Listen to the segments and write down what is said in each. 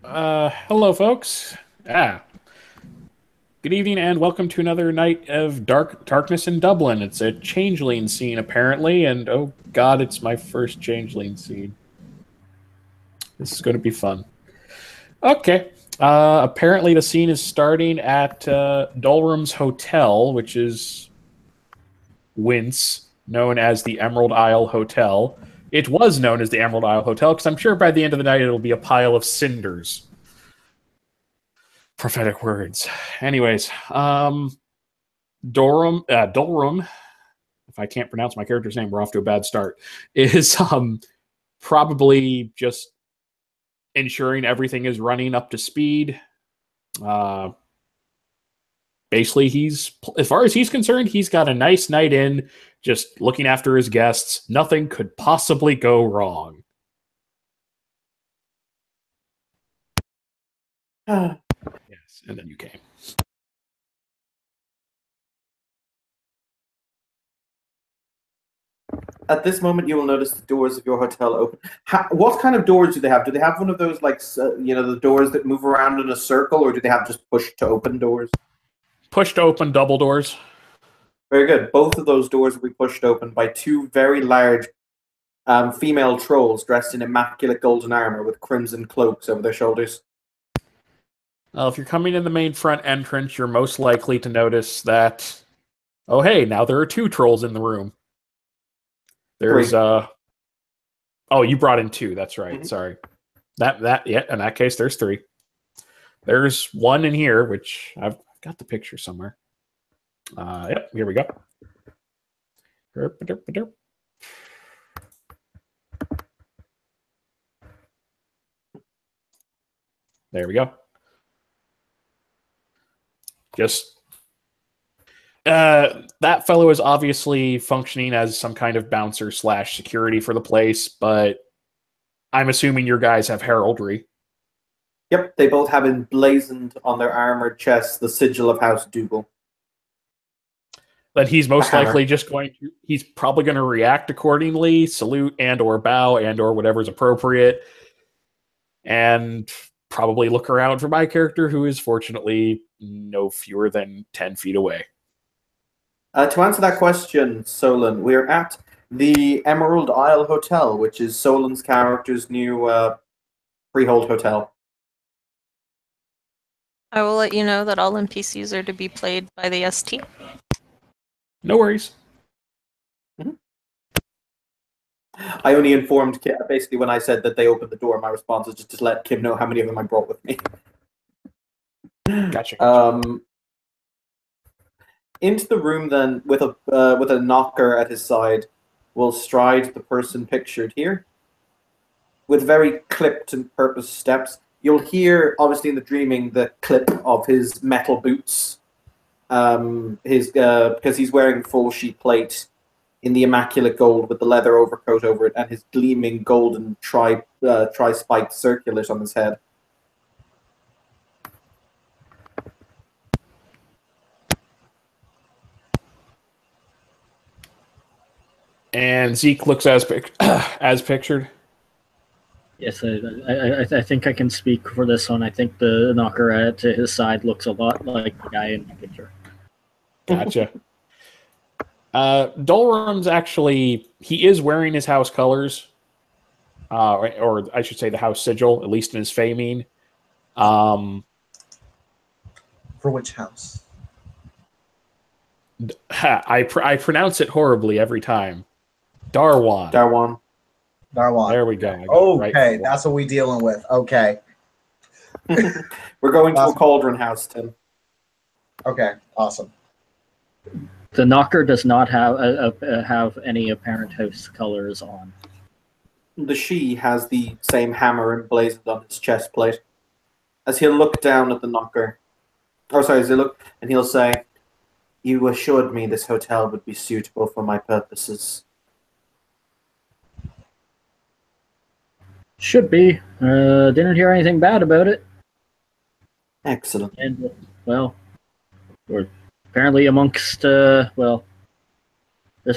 Hello, folks. Ah, good evening, and welcome to another night of darkness in Dublin. It's a changeling scene, apparently, and oh god, it's my first changeling scene. This is going to be fun. Okay. Apparently, the scene is starting at Dolrum's Hotel, which is Wince, known as the Emerald Isle Hotel. It was known as the Emerald Isle Hotel because I'm sure by the end of the night it'll be a pile of cinders. Prophetic words. Anyways, Dolrum, if I can't pronounce my character's name, we're off to a bad start, is probably just ensuring everything is running up to speed. Uh, Basically, as far as he's concerned, he's got a nice night in, just looking after his guests. Nothing could possibly go wrong. Yes, and then you came. At this moment, you will notice the doors of your hotel open. What kind of doors do they have? Do they have one of those, like, the doors that move around in a circle, or do they have just push to open doors? Push to open double doors. Very good. Both of those doors will be pushed open by two very large female trolls dressed in immaculate golden armor with crimson cloaks over their shoulders. Well, if you're coming in the main front entrance, you're most likely to notice that, oh, hey, now there are two trolls in the room. There's oh, you brought in two. That's right. Mm-hmm. Sorry. Yeah. In that case, there's three. There's one in here, which I've got the picture somewhere. Yep. Here we go. There we go. Just that fellow is obviously functioning as some kind of bouncer / security for the place, but I'm assuming your guys have heraldry. Yep, they both have emblazoned on their armored chests the sigil of House Dougal. Then he's most likely just he's probably going to react accordingly, salute and or bow and or whatever's appropriate, and probably look around for my character, who is fortunately no fewer than 10 feet away. To answer that question, Solon, we're at the Emerald Isle Hotel, which is Solon's character's new freehold hotel. I will let you know that all NPCs are to be played by the ST. No worries. Mm-hmm. I only informed Kim, basically when I said that they opened the door, my response is just to let Kim know how many of them I brought with me. Gotcha. Into the room then, with a knocker at his side, will stride the person pictured here. With very clipped and purpose steps. You'll hear, obviously in the dreaming, the clip of his metal boots. Because he's wearing full sheet plate in the immaculate gold with the leather overcoat over it, and his gleaming golden tri-spiked circlet on his head. And Zeke looks as pictured. Yes, I think I can speak for this one. I think the knocker at his side looks a lot like the guy in the picture. Gotcha. Dolrum's actually, he is wearing his house colors, or I should say the house sigil, at least in his famine. For which house? I pronounce it horribly every time. Darwan. Darwan. There we go. Okay, right, that's what we're dealing with. Okay. We're going to a cauldron house, Tim. Okay, awesome. The knocker does not have any apparent house colors on. The she has the same hammer emblazoned on his chest plate. As he'll look down at the knocker, as he'll look, and he'll say, "You assured me this hotel would be suitable for my purposes." Should be. Didn't hear anything bad about it. Excellent. And, well, we're apparently amongst, there's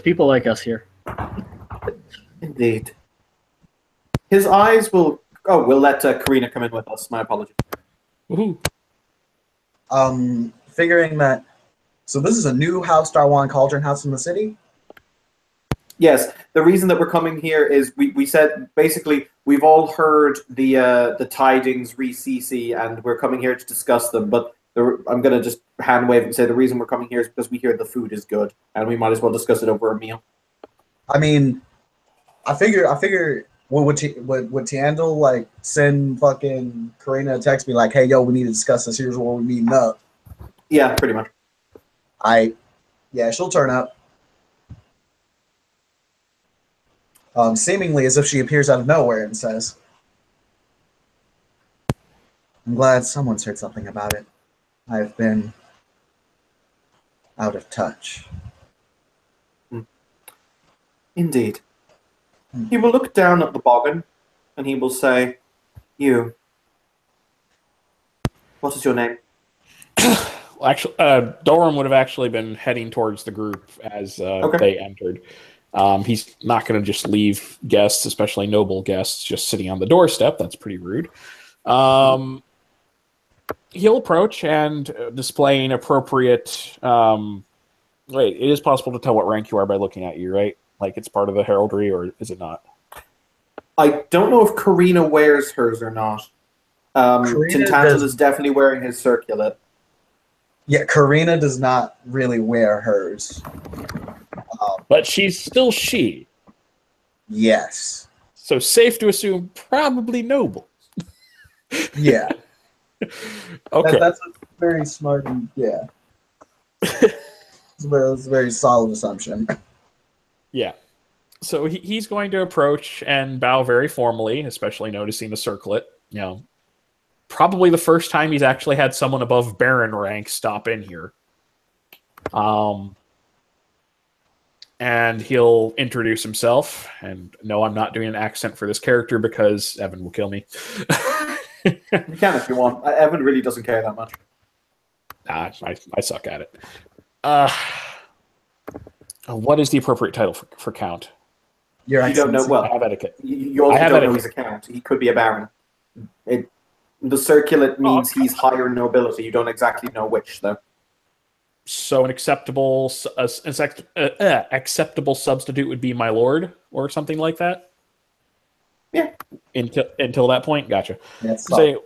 people like us here. Indeed. His eyes will Oh, we'll let Karina come in with us. My apologies. Woohoo. Figuring that. So this is a new house, Darwan Cauldron House in the city? Yes, the reason that we're coming here is we said basically we've all heard the tidings re CC and we're coming here to discuss them. But I'm gonna just hand wave and say the reason we're coming here is because we hear the food is good and we might as well discuss it over a meal. I mean, I figure would Tiandel like send fucking Karina a text, be like, "Hey, yo, we need to discuss this. Here's where we're meeting up." Yeah, pretty much. Yeah, she'll turn up. Seemingly as if she appears out of nowhere and says, "I'm glad someone's heard something about it. I've been out of touch." Indeed. He will look down at the boggin and he will say, "You, what is your name?" Well, actually, Doran would have actually been heading towards the group as they entered. He's not going to just leave guests, especially noble guests, just sitting on the doorstep. That's pretty rude. He'll approach and displaying appropriate. Wait, it is possible to tell what rank you are by looking at you, right? Like it's part of the heraldry, or is it not? I don't know if Karina wears hers or not. Tintantal is definitely wearing his circlet. Yeah, Karina does not really wear hers. But she's still she. Yes. So safe to assume probably noble. Yeah. Okay. That's a very smart and yeah. That's a very solid assumption. Yeah. So he's going to approach and bow very formally, especially noticing the circlet. You know, probably the first time he's actually had someone above Baron rank stop in here. And he'll introduce himself. And no, I'm not doing an accent for this character because Evan will kill me. You can if you want. Evan really doesn't care that much. Nah, I suck at it. What is the appropriate title for Count? Your You don't know. Excellency. Well, I have etiquette. you also I have don't know etiquette. his account. He could be a baron. The circulet means he's higher nobility. You don't exactly know which, though. So an acceptable substitute would be my lord or something like that. Yeah. Until that point, gotcha. Yes, Say,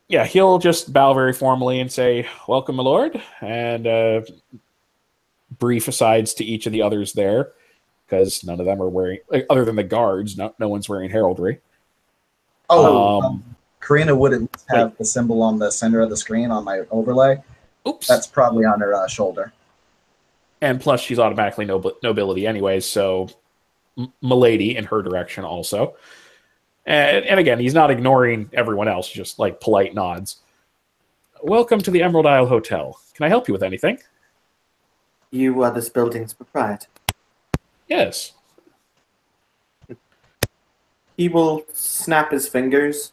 yeah, he'll just bow very formally and say, "Welcome, my lord," and brief asides to each of the others there, because none of them are wearing, other than the guards, no one's wearing heraldry. Karina wouldn't have the symbol on the center of the screen on my overlay. Oops. That's probably on her shoulder. And plus, she's automatically nobility anyways, so milady in her direction also. And again, he's not ignoring everyone else, just like polite nods. "Welcome to the Emerald Isle Hotel. Can I help you with anything?" You are this building's proprietor. Yes. He will snap his fingers.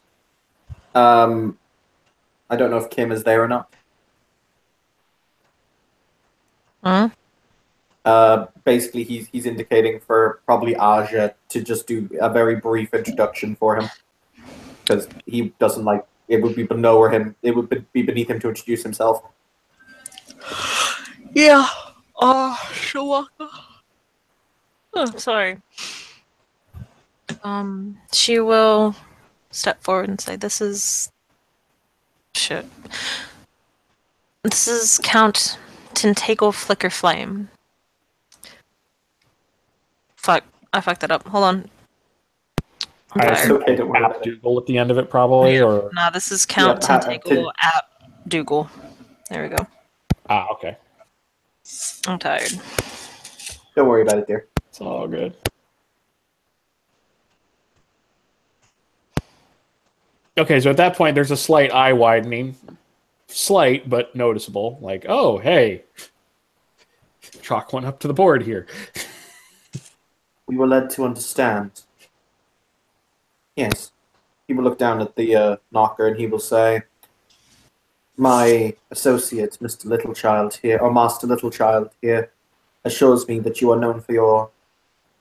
I don't know if Kim is there or not. Huh? Basically, he's indicating for probably Aja to just do a very brief introduction for him, because he doesn't like it. Would be below him. It would be beneath him to introduce himself. Yeah. Shawaka. Oh, sorry. She will step forward and say, "This is shit. This is Count Tentacle Flicker Flame." Fuck, I fucked that up. Hold on. I'm I tired. assume Okay, don't worry App about it. Dougal at the end of it, probably, or Nah, this is Count Yeah, Tentacle at Dougal. There we go. okay, I'm tired. Don't worry about it, dear. it's all good. Okay, so at that point, there's a slight eye widening, slight but noticeable. Like, oh, hey, chalk one up to the board here. We were led to understand. Yes. He will look down at the knocker and he will say, "My associate, Mr. Littlechild here, or Master Littlechild here, assures me that you are known for your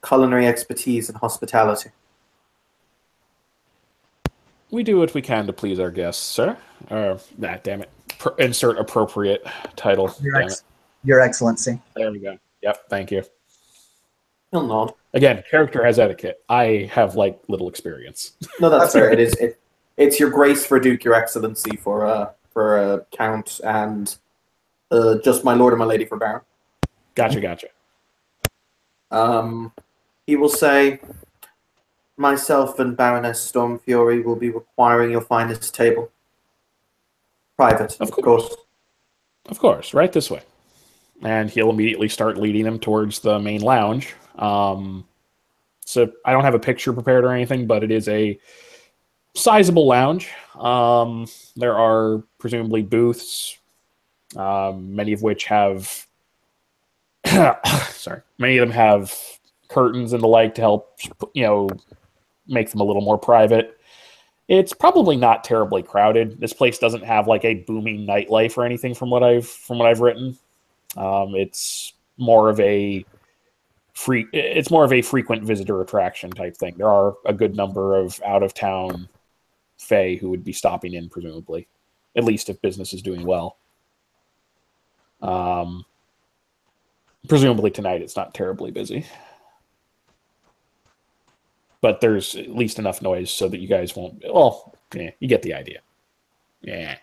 culinary expertise and hospitality." We do what we can to please our guests, sir. Damn it. Insert appropriate title. Damn it. Your Excellency. There we go. Yep, thank you. He'll nod. Again, character has etiquette. I have, like, little experience. No, that's fair. right. It's your grace for Duke, your excellency for count, and just my lord and my lady for baron. Gotcha. He will say, myself and Baroness Stormfury will be requiring your finest table. Private, of course. Of course, right this way. And he'll immediately start leading them towards the main lounge. So I don't have a picture prepared or anything, but it is a sizable lounge. There are presumably booths, many of which have many of them have curtains and the like to help, make them a little more private. It's probably not terribly crowded. This place doesn't have like a booming nightlife or anything from what I've written. It's more of a frequent visitor attraction type thing. There are a good number of out of town fae who would be stopping in, presumably, at least if business is doing well. Presumably tonight it's not terribly busy. But there's at least enough noise so that you guys won't... Well, yeah, you get the idea. Yeah.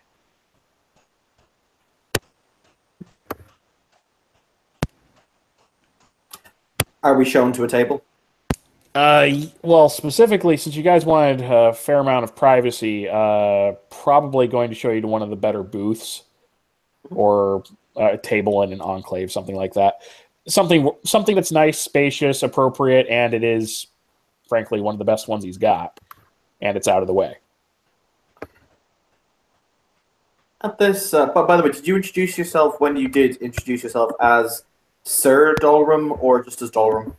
Are we shown to a table? Well, specifically, since you guys wanted a fair amount of privacy, probably going to show you to one of the better booths or a table in an enclave, something like that. Something that's nice, spacious, appropriate, and it is... frankly, one of the best ones he's got, and it's out of the way. At this, but by the way, did you introduce yourself when you did introduce yourself as Sir Dolrum or just as Dolrum?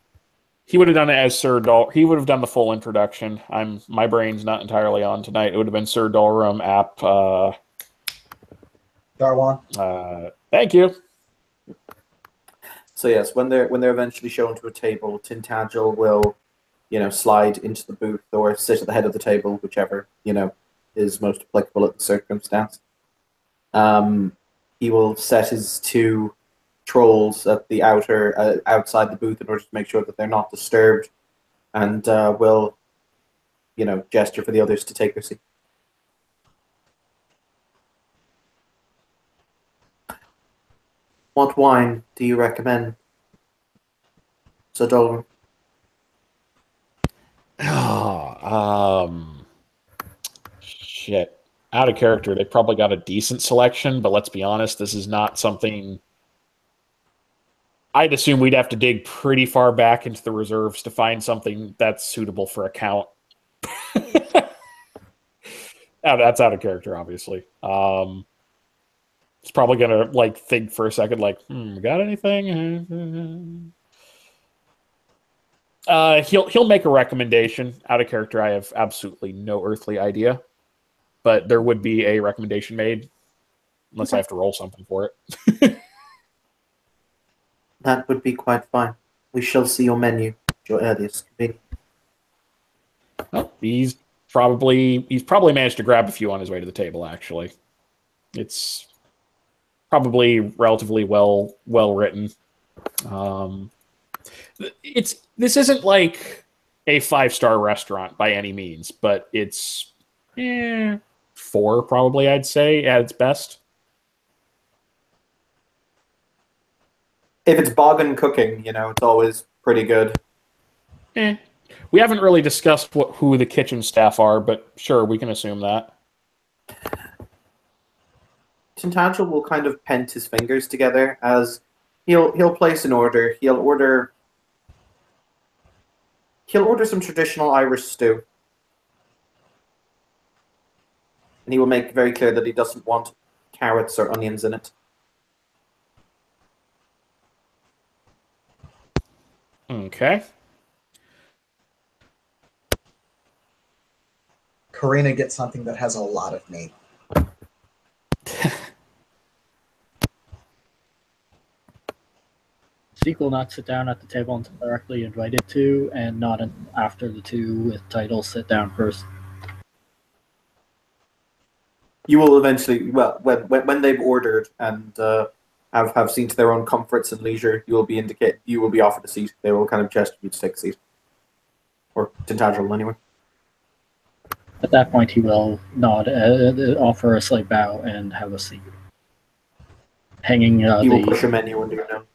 He would have done it as Sir Dol. He would have done the full introduction. My brain's not entirely on tonight. It would have been Sir Dolrum App. Darwan. Thank you. So yes, when they're eventually shown to a table, Tintagel will, slide into the booth or sit at the head of the table, whichever, is most applicable at the circumstance. He will set his two trolls at the outside the booth in order to make sure that they're not disturbed, and will, gesture for the others to take their seat. What wine do you recommend, Sir Dolrum? Shit. Out of character, they probably got a decent selection, but let's be honest, this is not something... I'd assume we'd have to dig pretty far back into the reserves to find something that's suitable for a count. That's out of character, obviously. It's probably gonna think for a second, got anything? He'll make a recommendation. Out of character, I have absolutely no earthly idea, but there would be a recommendation made, unless I have to roll something for it. That would be quite fine. We shall see your menu at your earliest convenience. Well, he's probably managed to grab a few on his way to the table. Actually, it's probably relatively well written. This isn't like a 5-star restaurant by any means, but it's 4 probably, I'd say, at its best. If it's Bogan cooking, it's always pretty good. We haven't really discussed who the kitchen staff are, but sure, we can assume that. Tintagel will kind of pent his fingers together as he'll place an order. He'll order some traditional Irish stew. And he will make very clear that he doesn't want carrots or onions in it. Okay. Karina gets something that has a lot of meat. Zeke will not sit down at the table until directly invited to, and not after the two with titles sit down first. You will eventually, well, when they've ordered and have seen to their own comforts and leisure, you will be offered a seat. They will kind of gesture you to take a seat, or Tintagel anyway. At that point, he will nod, offer a slight bow, and have a seat. Hanging He will push a menu under your nose.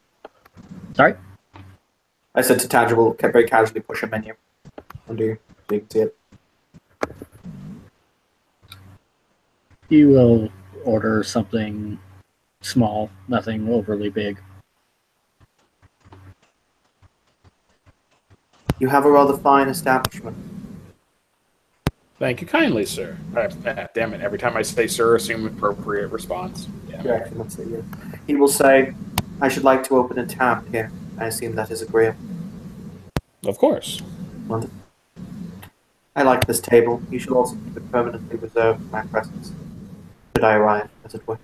Sorry? I said Tintagel will very casually push a menu under you, so you can see it. You will order something small, nothing overly big. You have a rather fine establishment. Thank you kindly, sir. Damn it, every time I say sir, assume appropriate response. Yeah. Your Excellency, yes. He will say, I should like to open a tab here. I assume that is agreeable. Of course. Wonderful. I like this table. You should also keep it permanently reserved for my presence. Should I arrive, as it were.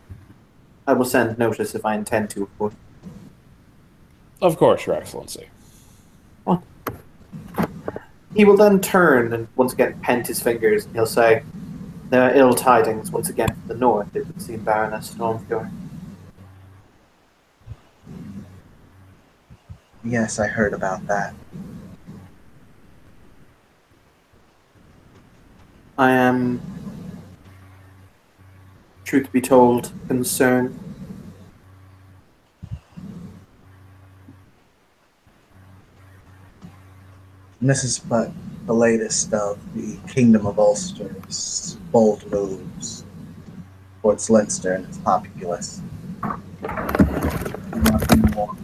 I will send notice if I intend to, of course. Of course, Your Excellency. What? He will then turn and once again pent his fingers, and he'll say, there are ill tidings once again from the north, it would seem, Baroness Stormfjord. Yes, I heard about that. I am, truth be told, concerned. And this is but the latest of the Kingdom of Ulster's bold moves towards Leinster and its populace. Nothing more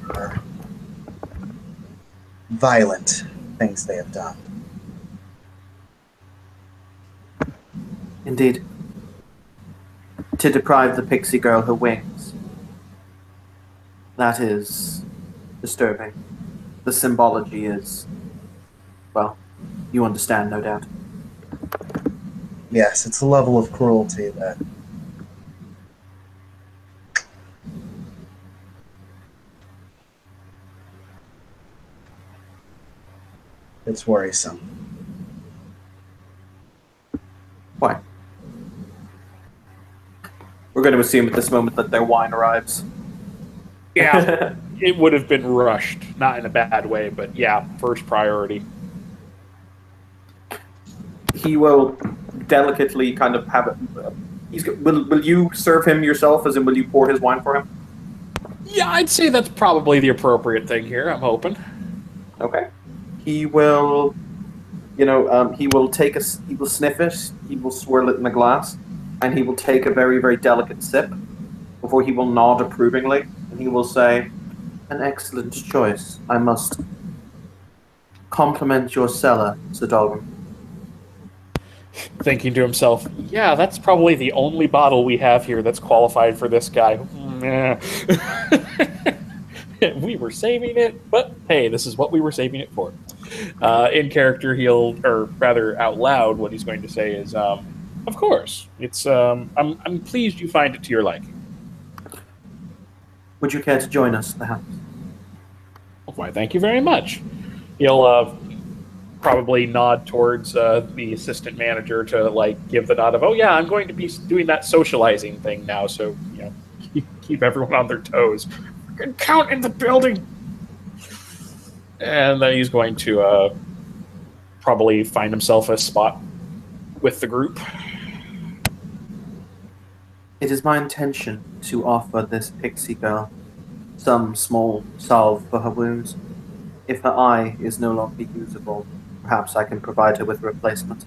violent things they have done. Indeed. To deprive the pixie girl her wings. That is disturbing. The symbology is, well, you understand, no doubt. Yes, it's a level of cruelty that it's worrisome. Why? We're going to assume at this moment that their wine arrives. Yeah, it would have been rushed. Not in a bad way, but yeah, first priority. He will delicately kind of have it. Will you serve him yourself, as in will you pour his wine for him? Yeah, I'd say that's probably the appropriate thing here, I'm hoping. Okay. He will, he will he will sniff it, he will swirl it in a glass, and he will take a very, very delicate sip before he will nod approvingly, and he will say, an excellent choice. I must compliment your cellar, Sir Dalgrim. Thinking to himself, yeah, that's probably the only bottle we have here that's qualified for this guy. We were saving it, but hey, this is what we were saving it for. In character, or rather out loud, what he's going to say is, of course, it's. I'm pleased you find it to your liking. Would you care to join us, perhaps? Why, thank you very much. He'll probably nod towards the assistant manager to give the nod of, oh yeah, I'm going to be doing that socializing thing now, so keep everyone on their toes. Count in the building. And then he's going to probably find himself a spot with the group. It is my intention to offer this pixie girl some small salve for her wounds. If her eye is no longer usable, perhaps I can provide her with a replacement.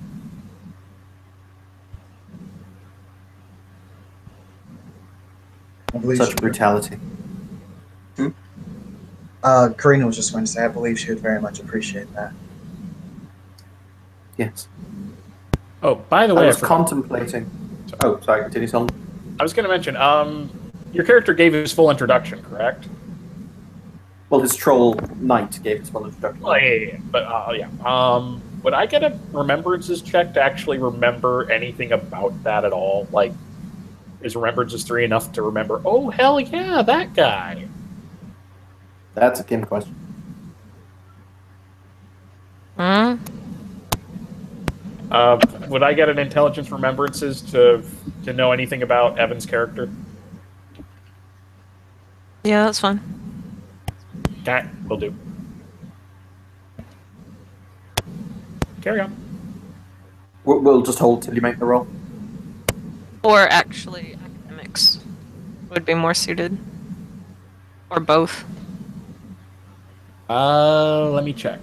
I believe Such brutality. Karina was just going to say, I believe she would very much appreciate that. Yes. Oh, by the way, I was contemplating. Oh, sorry, continue, Solomon. I was going to mention, your character gave his full introduction, correct? Well, his troll knight gave his full introduction. Oh, yeah. But, yeah. Would I get a remembrances check to actually remember anything about that at all? Is remembrances 3 enough to remember, oh, hell yeah, that guy? That's a Kim question. Hmm? Would I get an intelligence remembrances to know anything about Evan's character? Yeah, that's fine. Okay, will do. Carry on. We'll just hold till you make the roll. Or actually, academics would be more suited. Or both. Let me check.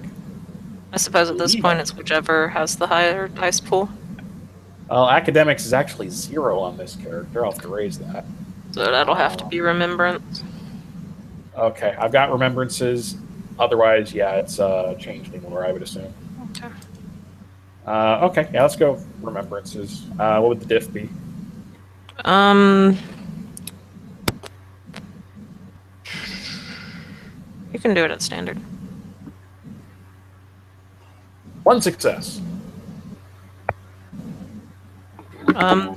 I suppose at this point it's whichever has the higher dice pool. Well, academics is actually 0 on this character. I'll have to raise that. So that'll have to be remembrance. Okay, I've got remembrances. Otherwise, yeah, it's changeling lore, I would assume. Okay. Okay, yeah, let's go remembrances. What would the diff be? You can do it at standard. 1 success. The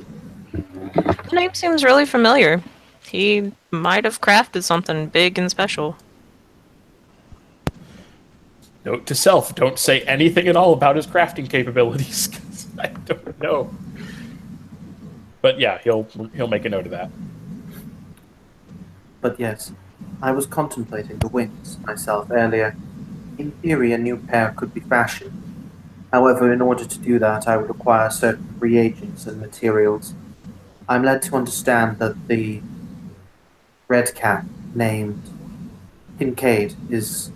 name seems really familiar. He might have crafted something big and special. Note to self: don't say anything at all about his crafting capabilities. 'Cause I don't know. But yeah, he'll make a note of that. But yes, I was contemplating the wings myself earlier. In theory, a new pair could be fashioned. However, in order to do that, I would require certain reagents and materials. I'm led to understand that the red cap named Kincaid is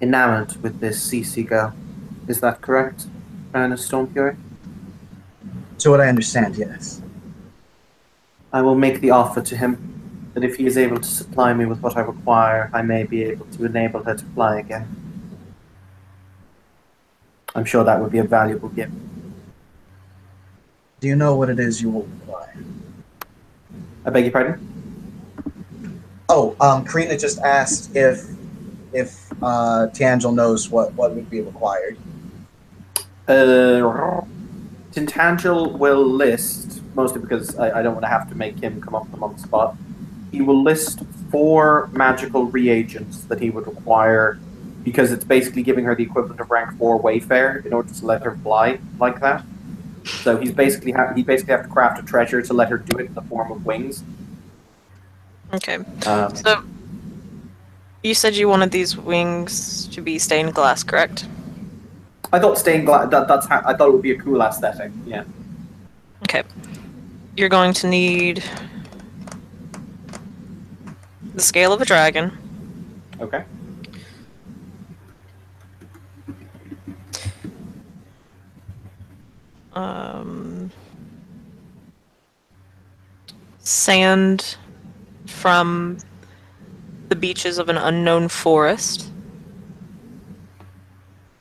enamored with this CC girl. Is that correct, Ernest Stormfury? To what I understand, yes. I will make the offer to him that if he is able to supply me with what I require, I may be able to enable her to fly again. I'm sure that would be a valuable gift. Do you know what it is you will require? I beg your pardon? Oh, Karina just asked if Tangel knows what would be required. Tintangel will list, mostly because I don't want to have to make him come up with them on the spot. He will list 4 magical reagents that he would require, because it's basically giving her the equivalent of rank 4 Wayfarer in order to let her fly like that. So he basically have to craft a treasure to let her do it in the form of wings. Okay. So, you said you wanted these wings to be stained glass, correct? I thought stained glass. I thought it would be a cool aesthetic. Yeah. Okay. You're going to need the scale of a dragon. Okay. Sand from the beaches of an unknown forest.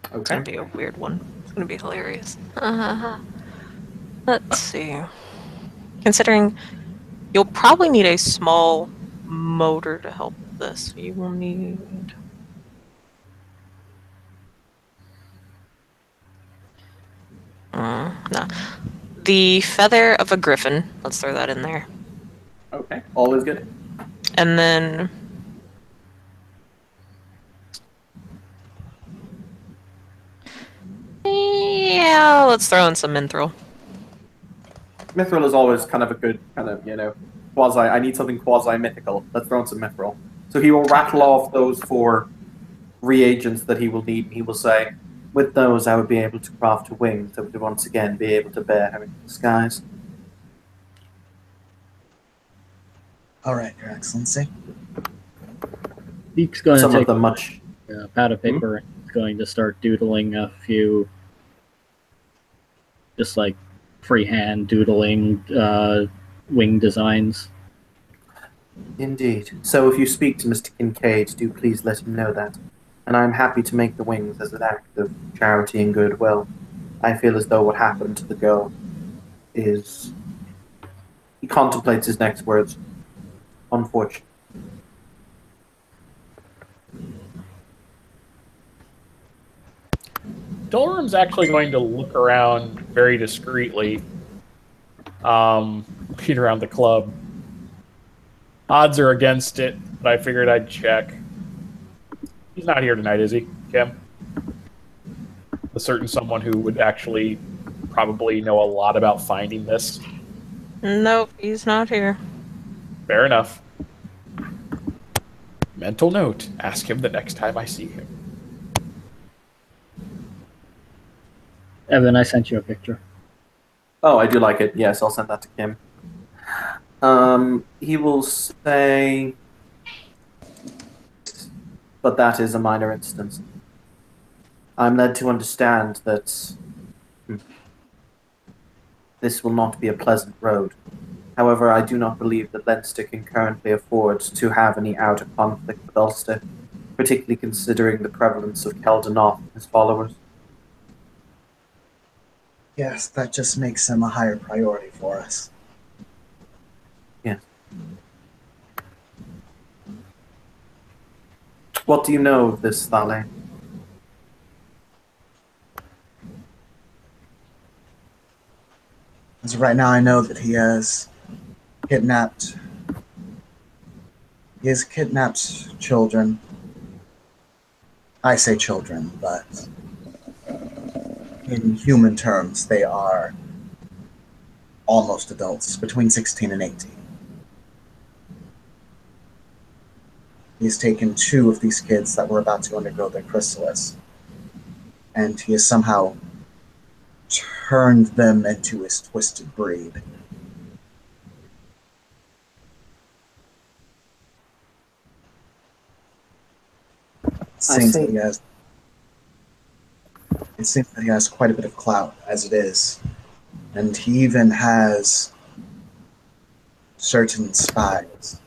It's Okay. gonna be a weird one. It's gonna be hilarious. Let's see. Considering you'll probably need a small motor to help with this, you will need. No. The feather of a griffin. Let's throw that in there. Okay. Always good. And then yeah, let's throw in some mithril. Mithril is always kind of a good kind of, quasi. I need something quasi-mythical. Let's throw in some mithril. So he will rattle off those 4 reagents that he will need, and he will say, with those I would be able to craft a wing that would once again be able to bear her into the skies. All right, Your Excellency. He's going Some to of take them much. a pad of paper and he's going to start doodling a few, just like freehand doodling wing designs. Indeed. So if you speak to Mr. Kincaid, do please let him know that. And I'm happy to make the wings as an act of charity and goodwill. I feel as though what happened to the girl is... He contemplates his next words. Unfortunate. Dolrum's actually going to look around very discreetly, looking around the club. Odds are against it, but I figured I'd check. He's not here tonight, is he, Kim? A certain someone who would actually probably know a lot about finding this. Nope, he's not here. Fair enough. Mental note, ask him the next time I see him. Evan, I sent you a picture. Oh, I do like it. Yes, I'll send that to Kim. He will say, but that is a minor instance. I'm led to understand that this will not be a pleasant road. However, I do not believe that Leinster can currently afford to have any outer conflict with Ulster, particularly considering the prevalence of Keldanoth and his followers. Yes, that just makes him a higher priority for us. Yes. What do you know of this Thale? As of right now, I know that he has kidnapped children. I say children, but in human terms, they are almost adults, between 16 and 18. He's taken 2 of these kids that were about to undergo their chrysalis, and he has somehow turned them into his twisted breed. It seems that he has quite a bit of clout as it is, and he even has certain spies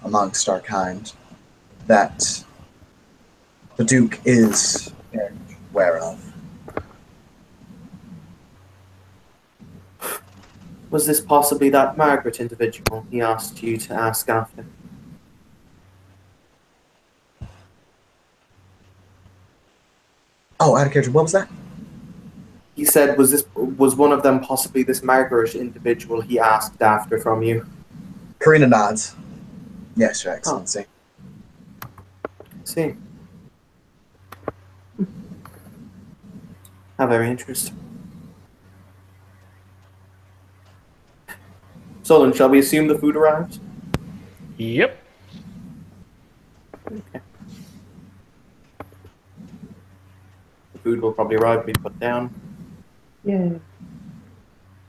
amongst our kind that the Duke is very aware of. Was this possibly that Margaret individual he asked you to ask after? Oh, out of character, what was that? He said, was one of them possibly this Margaret individual he asked after from you? Karina nods. Yes, Your Excellency. See. How very interesting. Solon, shall we assume the food arrived? Yep. Okay. The food will probably arrive, be put down. Yeah.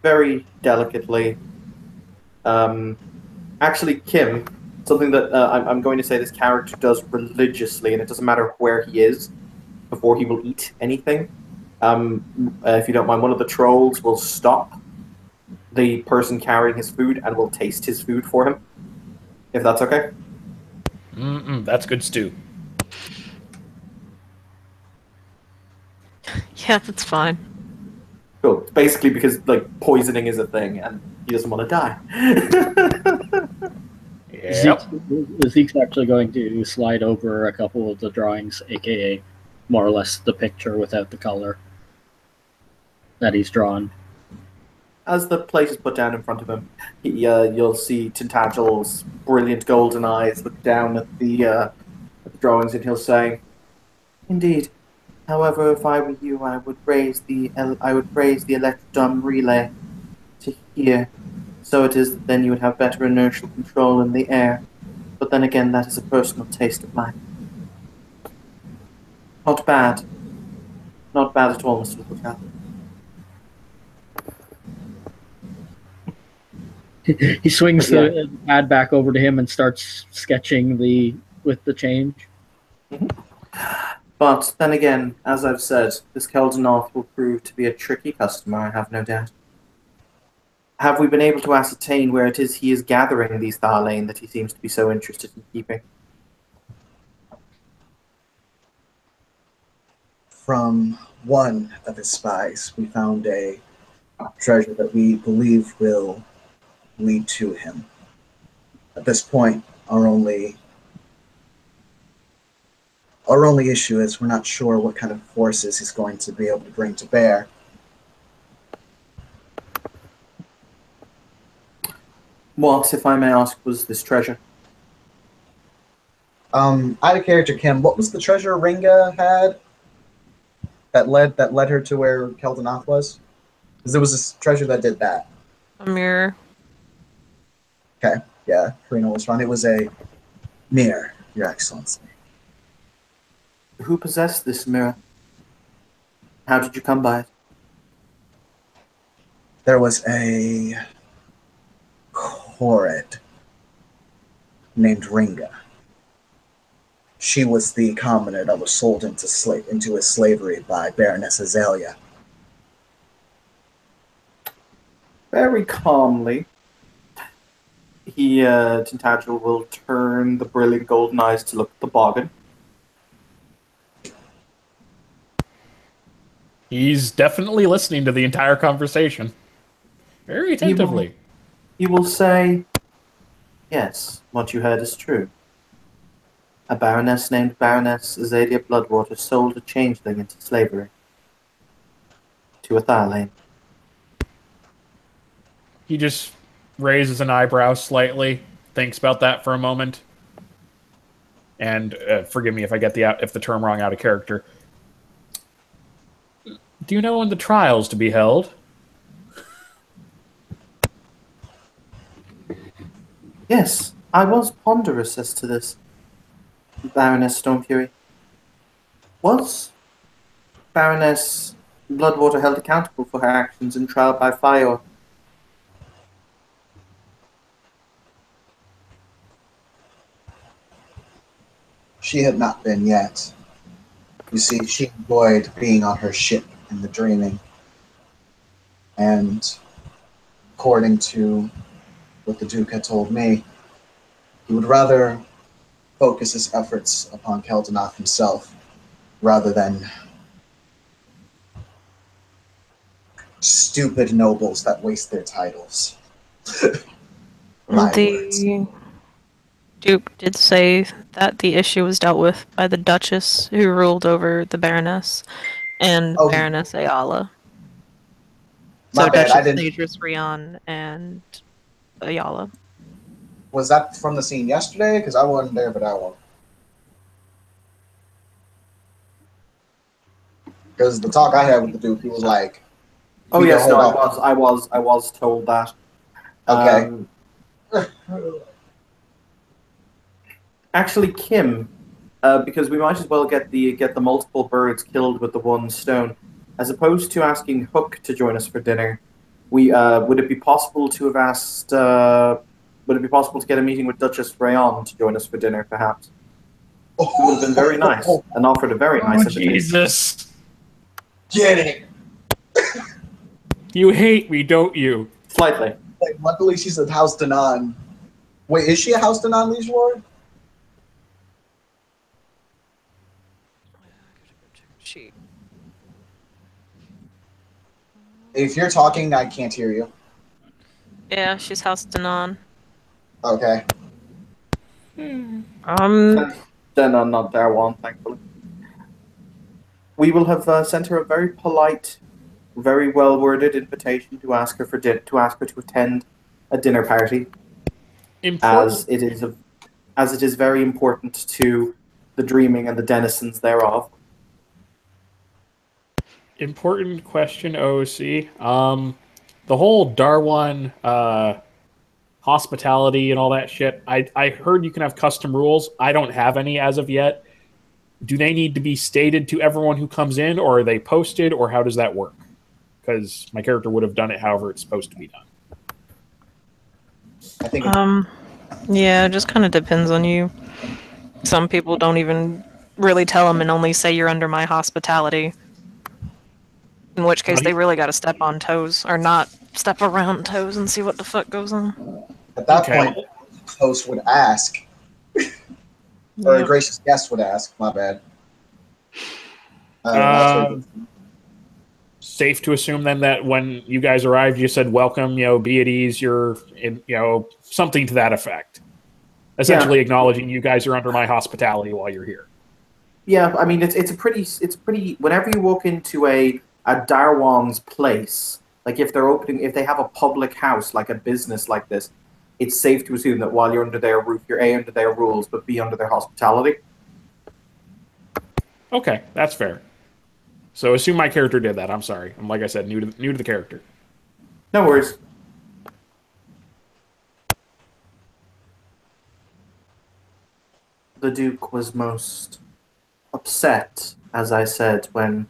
Very delicately. Actually, Kim, something that I'm going to say this character does religiously, and it doesn't matter where he is, before he will eat anything. If you don't mind, one of the trolls will stop the person carrying his food and will taste his food for him, if that's okay. That's good stew. Yeah, that's fine. Cool. Basically because like poisoning is a thing and he doesn't want to die. Yep. Zeke's actually going to slide over a couple of the drawings, aka more or less the picture without the color that he's drawn. As the plate is put down in front of him, you'll see Tintagel's brilliant golden eyes look down at the drawings, and he'll say, "Indeed. However, if I were you, I would raise the electrodome relay to here, so it is that then you would have better inertial control in the air. But then again, that is a personal taste of mine. Not bad. Not bad at all, Mr. Littlecat." He swings the pad back over to him and starts sketching with the change. Mm-hmm. But then again, as I've said, this Keldanoth will prove to be a tricky customer, I have no doubt. Have we been able to ascertain where it is he is gathering these Tharlane that he seems to be so interested in keeping? From one of his spies, we found a treasure that we believe will lead to him. At this point, our only issue is we're not sure what kind of forces he's going to be able to bring to bear. What, if I may ask, was this treasure? Out of character, Kim, what was the treasure Ringa had that led her to where Keldanoth was? Because there was a treasure that did that. A mirror. Okay, yeah, Karina was wrong. It was a mirror, Your Excellency. Who possessed this mirror? How did you come by it? There was a Horrid named Ringa. She was the commoner that was sold into his slavery by Baroness Azalea. Very calmly, Tintagel will turn the brilliant golden eyes to look at the boggin. He's definitely listening to the entire conversation. Very attentively. He will say, yes, what you heard is true. A baroness named Baroness Azalea Bloodwater sold a changeling into slavery to a Tharlane. He just raises an eyebrow slightly, thinks about that for a moment, and forgive me if I get the term wrong out of character. Do you know when the trial's to be held? Yes, I was ponderous as to this, Baroness Stormfury. Was Baroness Bloodwater held accountable for her actions in trial by fire? She had not been yet. You see, she enjoyed being on her ship in the dreaming. And according to what the Duke had told me, he would rather focus his efforts upon Keldanoth himself rather than stupid nobles that waste their titles. My words. The Duke did say that the issue was dealt with by the Duchess who ruled over the Baroness and Baroness Ayala. My So bad, I Duchess didn't. Phaedrus Rion and Ayala. Was that from the scene yesterday? Because I wasn't there for that one. Because the talk I had with the Duke, he was like, Oh "We yes, can no, hold I was told that. Okay. Actually, Kim, because we might as well get the multiple birds killed with the one stone, as opposed to asking Hook to join us for dinner. Would it be possible to have asked? Would it be possible to get a meeting with Duchess Rayon to join us for dinner, perhaps? It would have been very nice and offered a very nice invitation. Jesus. Get it. You hate me, don't you? Slightly. Like, luckily, she's a House Danan. Wait, is she a House Danan Liege Lord? She. If you're talking, I can't hear you. Yeah, she's House Danon. Okay. Then I'm not there one, thankfully. We will have sent her a very polite, very well worded invitation to ask her to attend a dinner party, as it is very important to the dreaming and the denizens thereof. Important question, OC. The whole Darwan hospitality and all that shit. I heard you can have custom rules. I don't have any as of yet. Do they need to be stated to everyone who comes in, or are they posted, or how does that work? Because my character would have done it however it's supposed to be done. I think Yeah, it just kind of depends on you. Some people don't even really tell them and only say you're under my hospitality. In which case, they really got to step on toes, or not step around toes and see what the fuck goes on. at that Okay. point, the host would ask, or a Yep. gracious guest would ask. My bad. Safe to assume then that when you guys arrived, you said welcome, be at ease, you're in, something to that effect. Essentially acknowledging you guys are under my hospitality while you're here. Yeah, I mean it's pretty. Whenever you walk into a Darwan's place, like if they have a public house, like a business like this, it's safe to assume that while you're under their roof, you're A, under their rules, but B, under their hospitality. Okay, that's fair. So assume my character did that. I'm sorry. I'm, like I said, new to the character. No worries. The Duke was most upset, as I said, when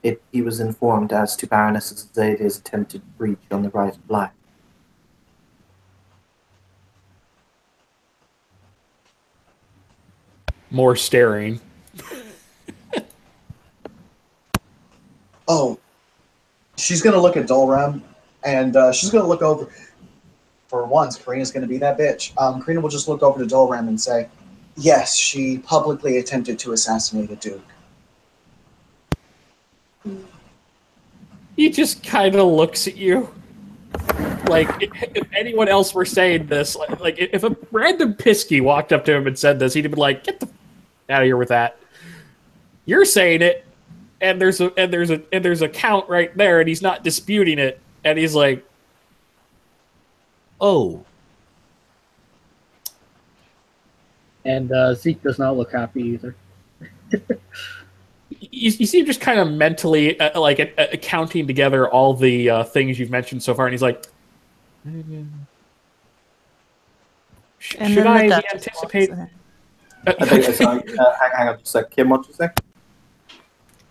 he was informed as to Baroness Zadia's attempted breach on the right of life. More staring. Oh, she's gonna look at Dolram, and she's gonna look over. For once, Karina's gonna be that bitch. Karina will just look over to Dolram and say, "Yes, she publicly attempted to assassinate a duke." He just kind of looks at you. Like, if anyone else were saying this, like if a random Pisky walked up to him and said this, he'd be like, "Get the out of here with that." You're saying it, and there's a count right there, and he's not disputing it, and he's like, "Oh." And Zeke does not look happy either. You see him just kind of mentally counting together all the things you've mentioned so far, and he's like, "Should I anticipate?" Sorry, hang on just a sec. Kim, what you say?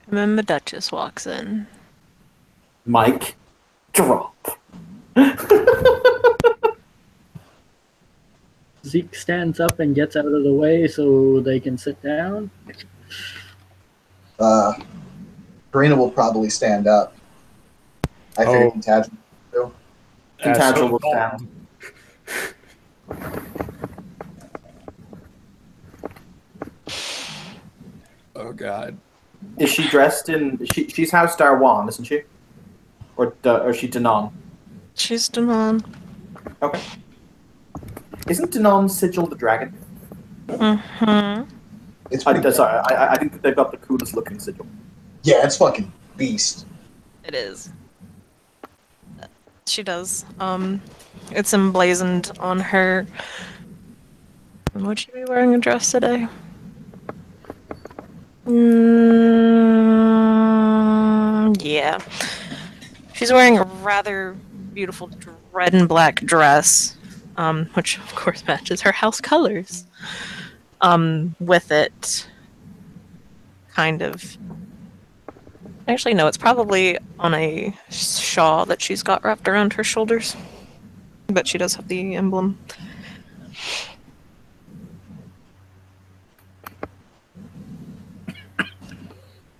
And then the Duchess walks in. Mike, drop. Zeke stands up and gets out of the way so they can sit down. Karina will probably stand up. I figure Tintagel will. Tintagel will stand. Oh God. Is she dressed in? She's House Darwan, isn't she? Or is she Danon? She's Danon. Okay. Isn't Danon Sigil the dragon? Mm-hmm. It's pretty good. Sorry, I think they've got the coolest looking sigil. Yeah, it's fucking beast. It is. She does. It's emblazoned on her. Would she be wearing a dress today? Yeah. She's wearing a rather beautiful red and black dress, which of course matches her house colors. With it, kind of. Actually, no, it's probably on a shawl that she's got wrapped around her shoulders. But she does have the emblem.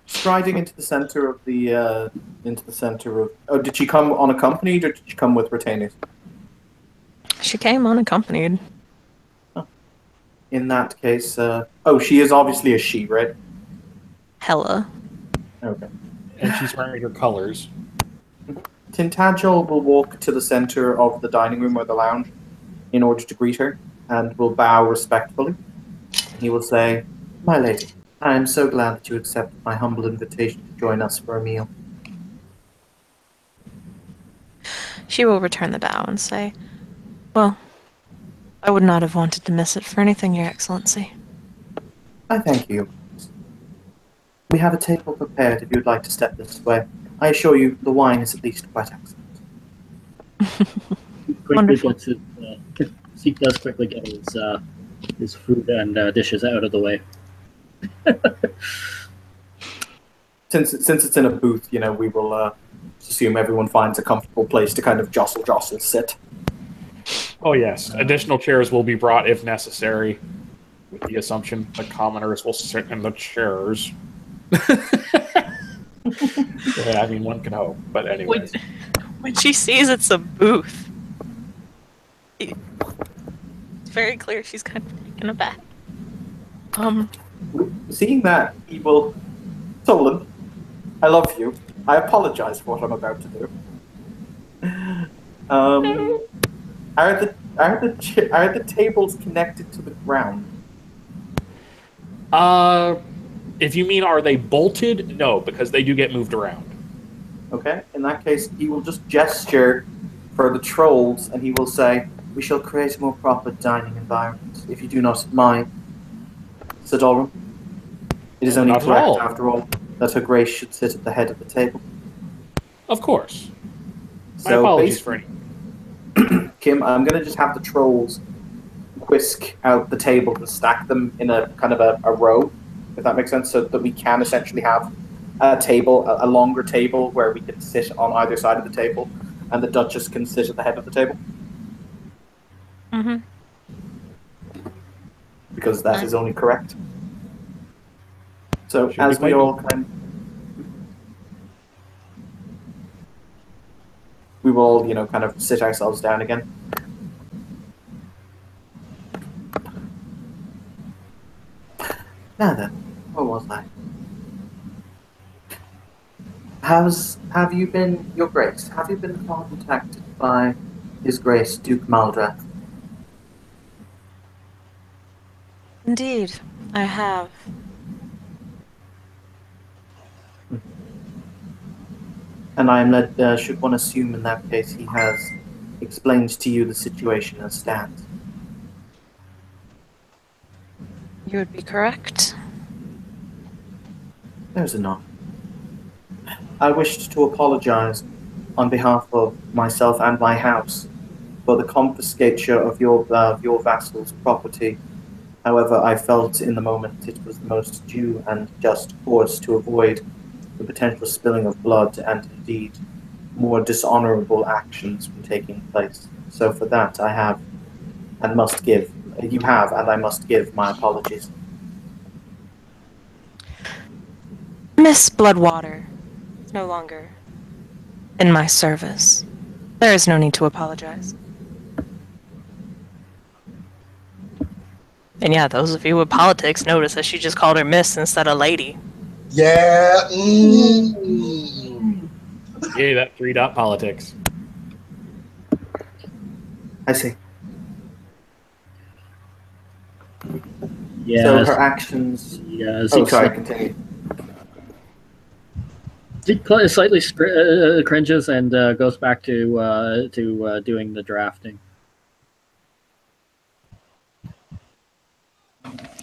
Striding into the center of Oh, did she come unaccompanied or did she come with retainers? She came unaccompanied. In that case, she is obviously a she, right? Hella. Okay. And she's wearing her colors. Tintagel will walk to the center of the dining room or the lounge in order to greet her and will bow respectfully. He will say, "My lady, I am so glad that you accepted my humble invitation to join us for a meal." She will return the bow and say, "Well, I would not have wanted to miss it for anything, Your Excellency." I thank you. We have a table prepared if you'd like to step this way. I assure you, the wine is at least quite excellent. Wonderful. Zeke does quickly get his food and dishes out of the way. Since it's in a booth, we will assume everyone finds a comfortable place to kind of jostle, sit. Oh yes, additional chairs will be brought if necessary, with the assumption the commoners will sit in the chairs. Yeah, I mean, one can hope, but anyway. When she sees it's a booth, it's very clear she's kind of taken aback. Seeing that, he will... Tolan, I love you. I apologize for what I'm about to do. Are the tables connected to the ground? If you mean are they bolted? No, because they do get moved around. Okay, in that case, he will just gesture for the trolls, and he will say, "We shall create a more proper dining environment, if you do not mind, Sir Dolram. It is only Not at correct, all. after all, that Her Grace should sit at the head of the table." Of course. My apologies for any. Kim, I'm going to just have the trolls whisk out the table and stack them in a kind of a row, if that makes sense, so that we can essentially have a table, a longer table, where we can sit on either side of the table, and the Duchess can sit at the head of the table. Mm-hmm. Because that is only correct. So, Should as be we quite all we will all, kind of sit ourselves down again. Now then, where was I? Have you been, Your Grace, have you been contacted by His Grace Duke Maldrath? Indeed, I have. And I am led, should one assume in that case he has explained to you the situation as stands? You would be correct. There's enough. I wished to apologize on behalf of myself and my house for the confiscation of your vassal's property. However, I felt in the moment it was the most due and just course to avoid the potential spilling of blood and indeed more dishonorable actions from taking place. So for that I have and must give. You have and I must give my apologies. Miss Bloodwater is no longer in my service. There is no need to apologize. And yeah, those of you with politics notice that she just called her Miss instead of Lady. Yeah. Yeah, that 3-dot politics. I see. Yes. So her actions. Yes. Oh, sorry. Continue. He slightly cringes and goes back to doing the drafting.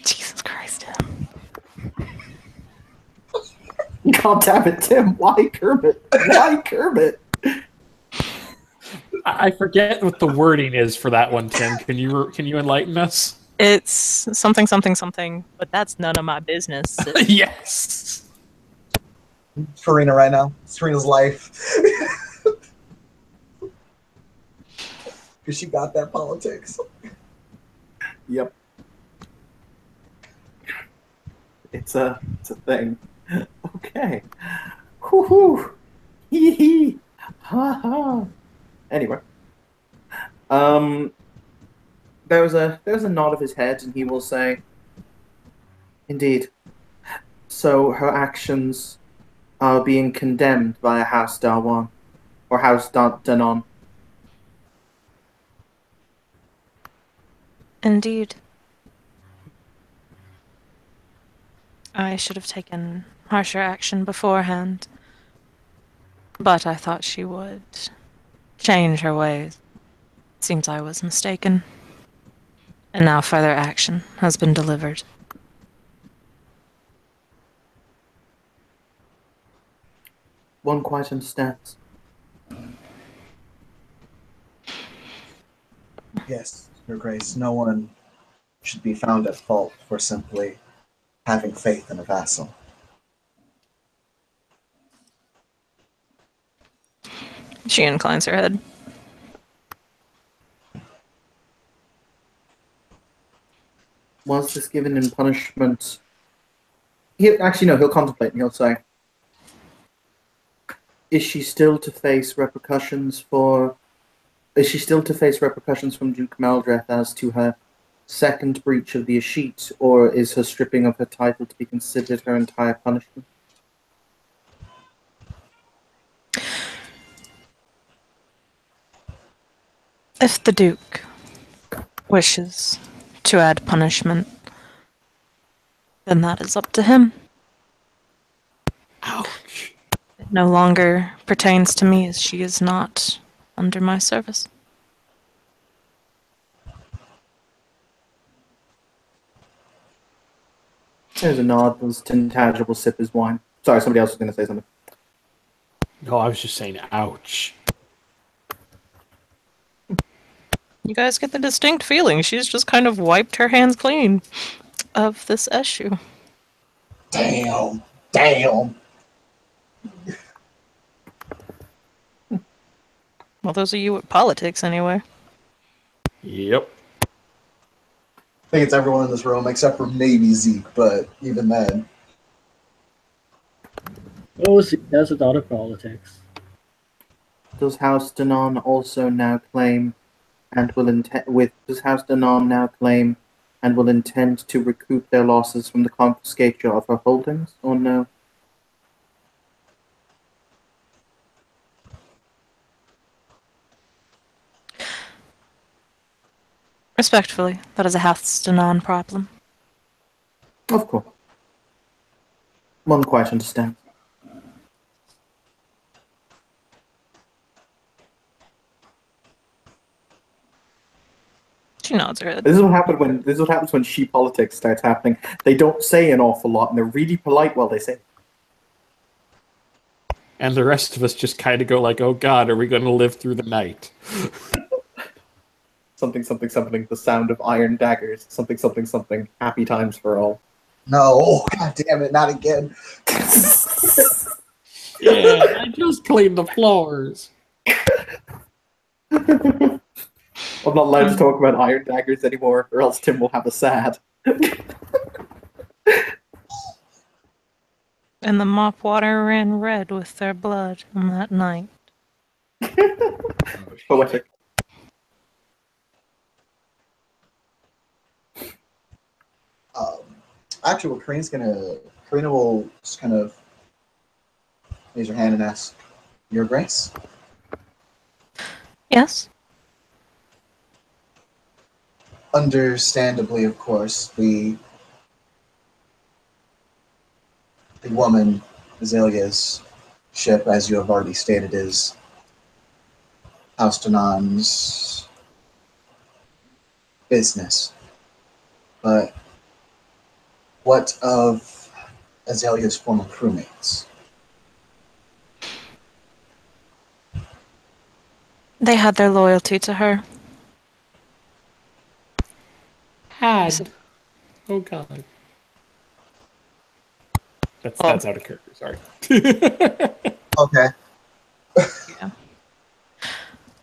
Jesus Christ. God damn it, Tim! Why Kermit? Why Kermit? I forget what the wording is for that one, Tim. Can you enlighten us? It's something, something, something, but that's none of my business. Yes. Farina right now. It's Farina's life. Because she got that politics. Yep. It's a thing. Okay. Whoo-hoo. Hee hee. Ha ha. Anyway. There's a nod of his head and he will say, indeed. So her actions are being condemned by House Darwan or House Danon. Indeed. I should have taken harsher action beforehand. But I thought she would change her ways. Seems I was mistaken. And now further action has been delivered. One quite understands. Yes, Your Grace. No one should be found at fault for simply having faith in a vassal. She inclines her head. Was this given in punishment? He'll contemplate and he'll say, Is she still to face repercussions from Duke Maldrath as to her second breach of the Ashit, or is her stripping of her title to be considered her entire punishment? If the Duke wishes to add punishment, then that is up to him. Ouch. It no longer pertains to me as she is not under my service. There's a nod. This intangible sip his wine. Sorry, somebody else was going to say something. Oh, I was just saying, ouch. You guys get the distinct feeling she's just kind of wiped her hands clean of this issue. Damn. Damn. Well, those are you at politics anyway. Yep. I think it's everyone in this room except for maybe Zeke, but even then. Oh, see, that's a thought of politics. Does House Danon also now claim and will does House Danon now claim and will intend to recoup their losses from the confiscation of her holdings, or no? Respectfully, that is a House Danon problem. Of course. One quite understands. She nods her head. This is what happens when she politics starts happening. They don't say an awful lot, and they're really polite while they say it. And the rest of us just kind of go like, oh god, are we going to live through the night? Something, something, something, the sound of iron daggers. Something, something, something, happy times for all. No, god damn it, not again. Yeah, I just cleaned the floors. I'm not allowed to talk about iron daggers anymore, or else Tim will have a sad. And the mop water ran red with their blood on that night. Poetic. Actually, what Karina will just kind of raise her hand and ask, Your Grace? Yes? Understandably, of course, the woman, Azalea's ship, as you have already stated, is House Danon's business. But what of Azalea's former crewmates? They had their loyalty to her. Had. Oh god. That's out of character, sorry. Okay. Yeah.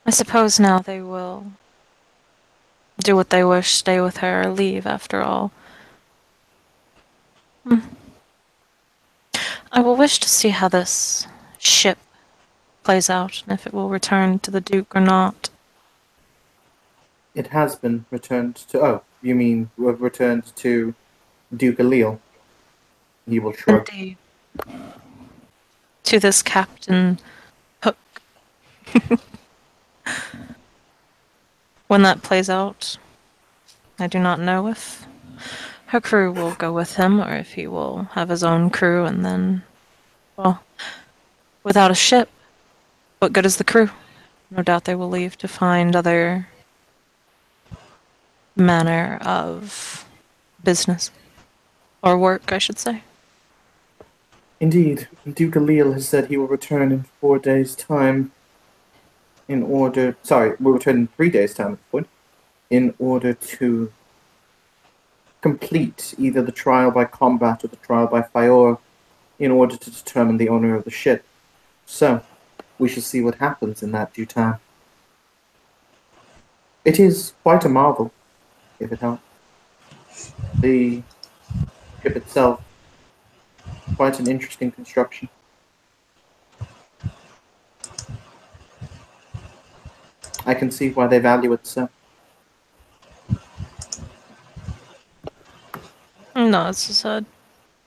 I suppose now they will do what they wish, stay with her, or leave after all. I will wish to see how this ship plays out, and if it will return to the Duke or not. It has been returned to... Oh, you mean returned to Duke Alil? He will shrug. Indeed. To this Captain Hook. When that plays out, I do not know if her crew will go with him or if he will have his own crew and then, well, without a ship, what good is the crew? No doubt they will leave to find other manner of business. Or work, I should say. Indeed, Duke Alil has said he will return in 4 days' time in order... Sorry, will return in 3 days' time at this point, in order to complete either the trial by combat or the trial by fire in order to determine the owner of the ship. So, we shall see what happens in that due time. It is quite a marvel, if it helps. The ship itself, quite an interesting construction. I can see why they value it so. Nods his head.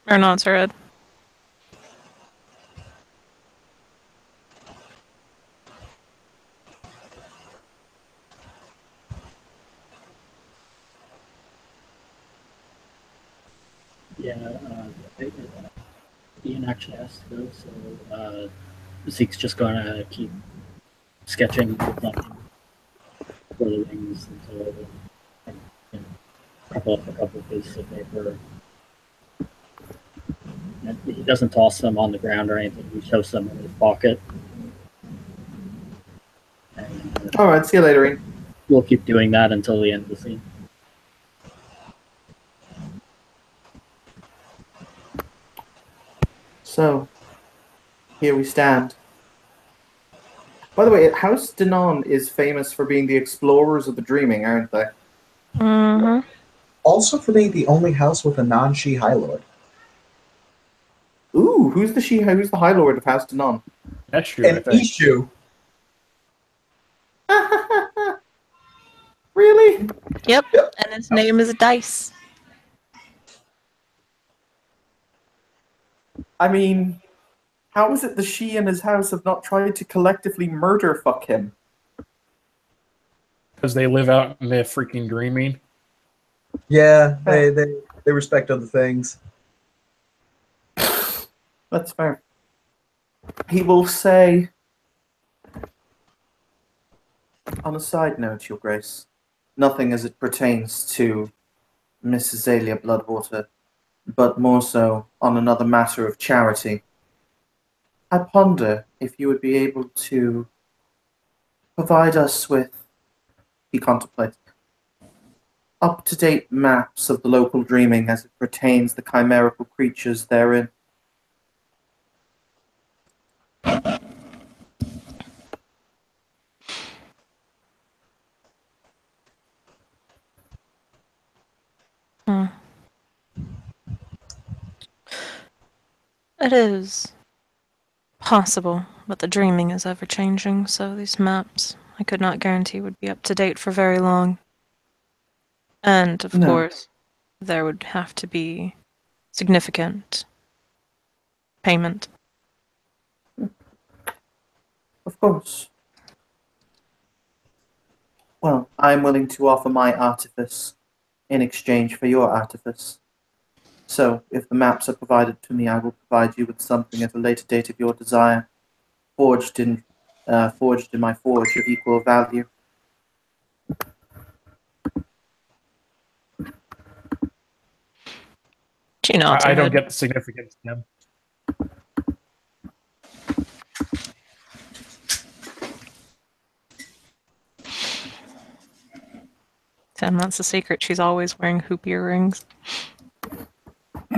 Or nods her head. Yeah, Ian actually has to go, so Zeke's just going to keep sketching the plan for the wings until couple up a couple pieces of paper. And he doesn't toss them on the ground or anything. He shoves them in his pocket. And, Alright, see you later, Ian. we'll keep doing that until the end of the scene. So, here we stand. By the way, House Denon is famous for being the explorers of the dreaming, aren't they? Mm-hmm. Also for being the only house with a non-Shi High Lord. Ooh, who's the High Lord of House Denon? That's true, I And think. Ishu. Really? Yep. Yep. And his name is Dice. I mean, how is it the Shi and his house have not tried to collectively murder fuck him? Because they live out in the freaking dreaming. Yeah, they respect other things. That's fair. He will say, on a side note, Your Grace, nothing as it pertains to Miss Azalea Bloodwater, but more so on another matter of charity. I ponder if you would be able to provide us with, he contemplates, up-to-date maps of the local dreaming as it pertains the chimerical creatures therein. It is possible, but the dreaming is ever changing, so these maps I could not guarantee would be up to date for very long. And, of No. course, there would have to be significant payment. Of course. Well, I am willing to offer my artifice in exchange for your artifice. So, if the maps are provided to me, I will provide you with something at a later date of your desire, forged in my forge of equal value. She nods her I don't head. get the significance, Tim. Tim, that's the secret. She's always wearing hoop earrings.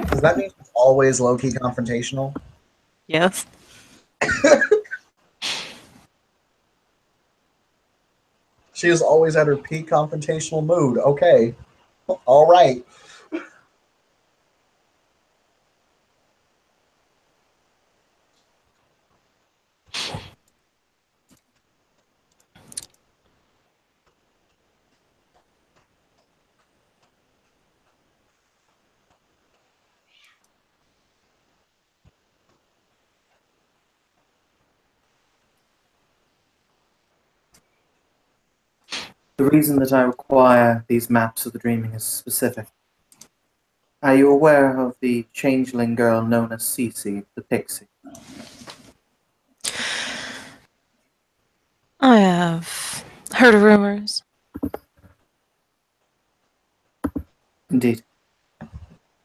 Does that mean it's always low-key confrontational? Yes. She is always at her peak confrontational mood. Okay. All right. The reason that I require these maps of the dreaming is specific. Are you aware of the changeling girl known as Cece, the pixie? I have heard of rumors. Indeed.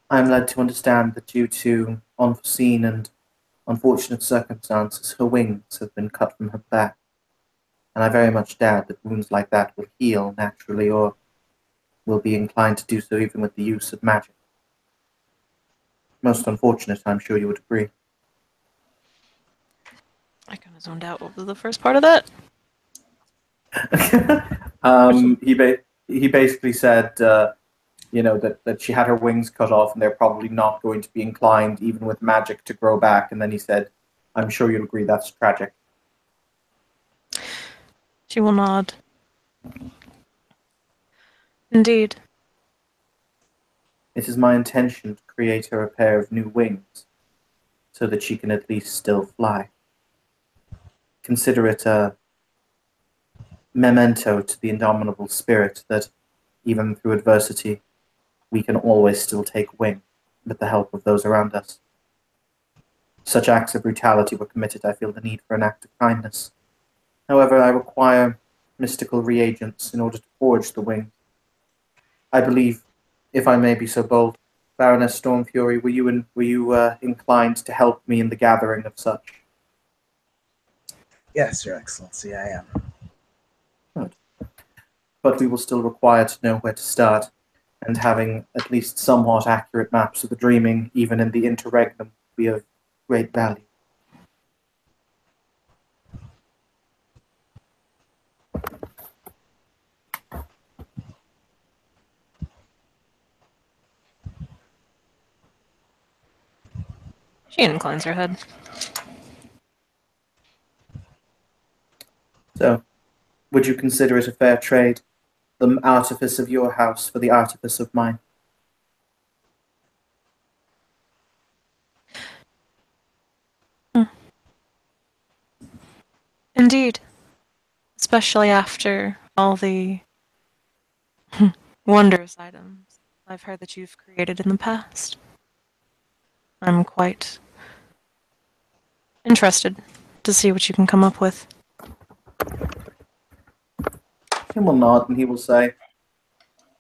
I am led to understand that due to unforeseen and unfortunate circumstances, her wings have been cut from her back, and I very much doubt that wounds like that will heal naturally or will be inclined to do so even with the use of magic. Most unfortunate, I'm sure you would agree. I kind of zoned out. What was the first part of that? He basically said, that she had her wings cut off and they're probably not going to be inclined, even with magic, to grow back. And then he said, I'm sure you'll agree that's tragic. She will nod. Indeed. It is my intention to create her a pair of new wings so that she can at least still fly. Consider it a memento to the indomitable spirit that, even through adversity, we can always still take wing with the help of those around us. Such acts of brutality were committed, I feel the need for an act of kindness. However, I require mystical reagents in order to forge the wing. I believe, if I may be so bold, Baroness Stormfury, were you inclined to help me in the gathering of such? Yes, Your Excellency, I am. But but we will still require to know where to start, and having at least somewhat accurate maps of the dreaming, even in the interregnum, will be of great value. She inclines her head. So, would you consider it a fair trade, the artifice of your house for the artifice of mine? Indeed. Especially after all the wondrous items I've heard that you've created in the past. I'm quite interested to see what you can come up with. He will nod and he will say,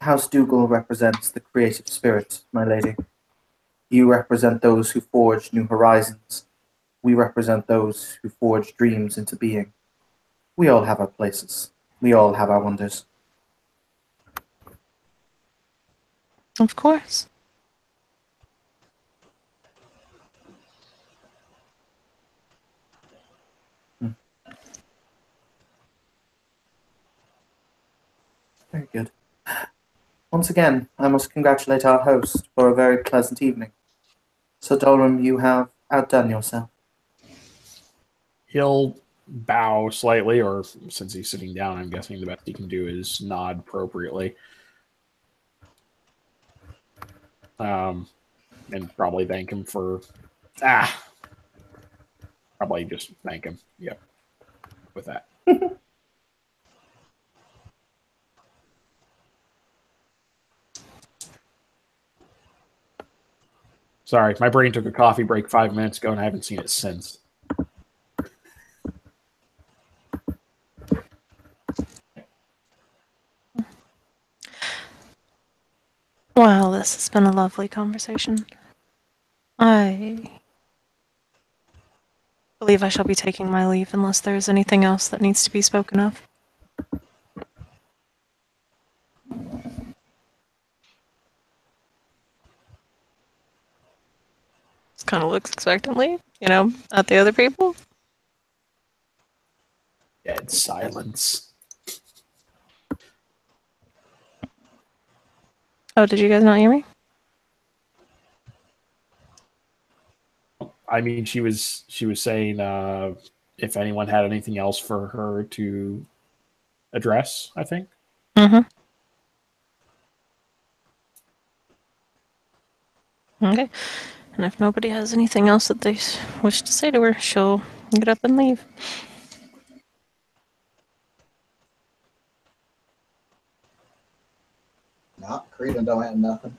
House Dougal represents the creative spirit, my lady. You represent those who forge new horizons. We represent those who forge dreams into being. We all have our places. We all have our wonders. Of course. Very good. Once again, I must congratulate our host for a very pleasant evening. Sir Dolram, you have outdone yourself. He'll bow slightly, or since he's sitting down, I'm guessing the best he can do is nod appropriately. And probably thank him for... Probably just thank him. Yep. With that. Sorry, my brain took a coffee break 5 minutes ago, and I haven't seen it since. Well, this has been a lovely conversation. I believe I shall be taking my leave unless there is anything else that needs to be spoken of. Just kind of looks expectantly, at the other people. Dead silence. Oh, did you guys not hear me? I mean, she was saying if anyone had anything else for her to address, I think. Mm-hmm. Okay. And if nobody has anything else that they wish to say to her, she'll get up and leave. No, Creedon don't have nothing.